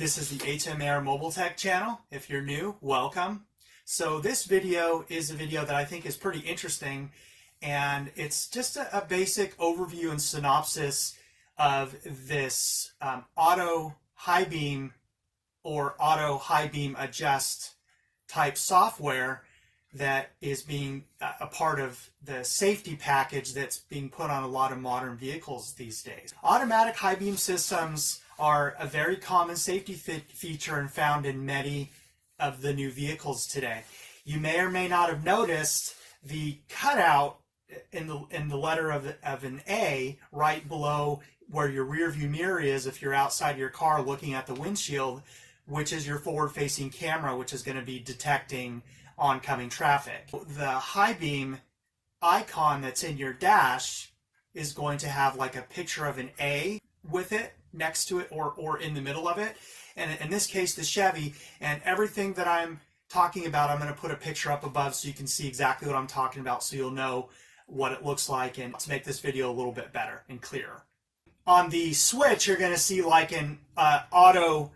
This is the HMAR Mobile Tech channel. If you're new, welcome. So this video is a video that I think is pretty interesting, and it's just a basic overview and synopsis of this auto Highbeam or auto Highbeam adjust type software that is being a part of the safety package that's being put on a lot of modern vehicles these days. Automatic Highbeam systems are a very common safety feature and found in many of the new vehicles today. You may or may not have noticed the cutout in the letter of an A right below where your rear view mirror is if you're outside your car looking at the windshield, which is your forward-facing camera, which is going to be detecting oncoming traffic. The Highbeam icon that's in your dash is going to have like a picture of an A with it next to it or in the middle of it. And in this case, the Chevy, and everything that I'm talking about, I'm going to put a picture up above so you can see exactly what I'm talking about, so you'll know what it looks like and to make this video a little bit better and clearer. On the switch, you're going to see like an auto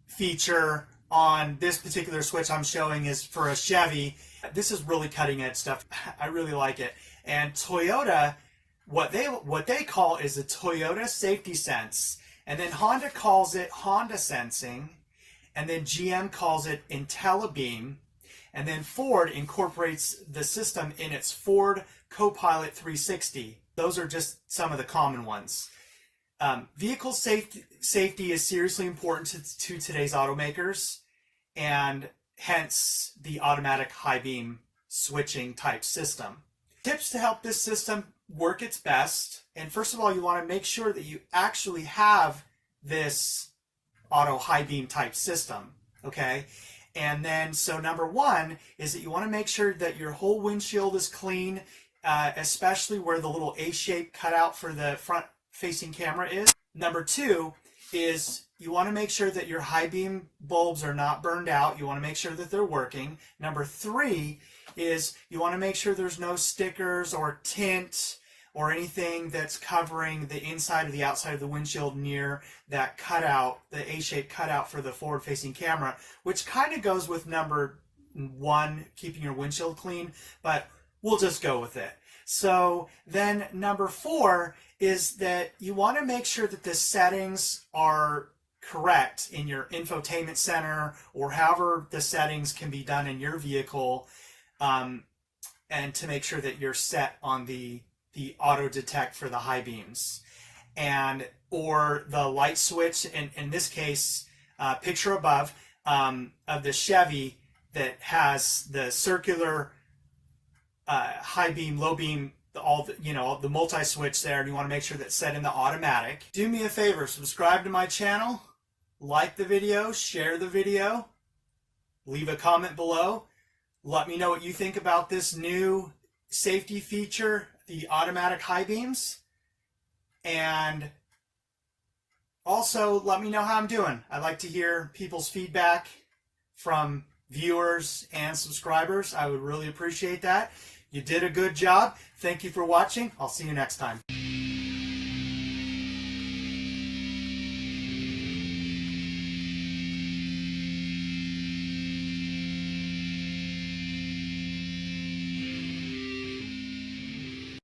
feature. On this particular switch I'm showing is for a Chevy. This is really cutting edge stuff. I really like it. And Toyota, what they call is a Toyota Safety Sense. And then Honda calls it Honda Sensing. And then GM calls it IntelliBeam. And then Ford incorporates the system in its Ford Copilot 360. Those are just some of the common ones. Vehicle safety is seriously important to today's automakers, and hence the automatic Highbeam switching type system. Tips to help this system work its best, and first of all, you want to make sure that you actually have this auto Highbeam type system, okay? And then, so number one is that you want to make sure that your whole windshield is clean, especially where the little A-shaped cutout for the front facing camera is. Number two is you want to make sure that your Highbeam bulbs are not burned out. You want to make sure that they're working. Number three is you want to make sure there's no stickers or tint or anything that's covering the inside or the outside of the windshield near that cutout, the A-shaped cutout for the forward-facing camera, which kind of goes with number one, keeping your windshield clean, but we'll just go with it. So then number four is that you want to make sure that the settings are correct in your infotainment center or however the settings can be done in your vehicle, and to make sure that you're set on the auto detect for the Highbeams, and or the light switch, in this case, picture above, of the Chevy that has the circular high beam, low beam, the multi-switch there, and you want to make sure that's set in the automatic. Do me a favor, subscribe to my channel, like the video, share the video, leave a comment below. Let me know what you think about this new safety feature, the automatic Highbeams, and also let me know how I'm doing. I like to hear people's feedback from viewers and subscribers. I would really appreciate that. You did a good job. Thank you for watching. I'll see you next time.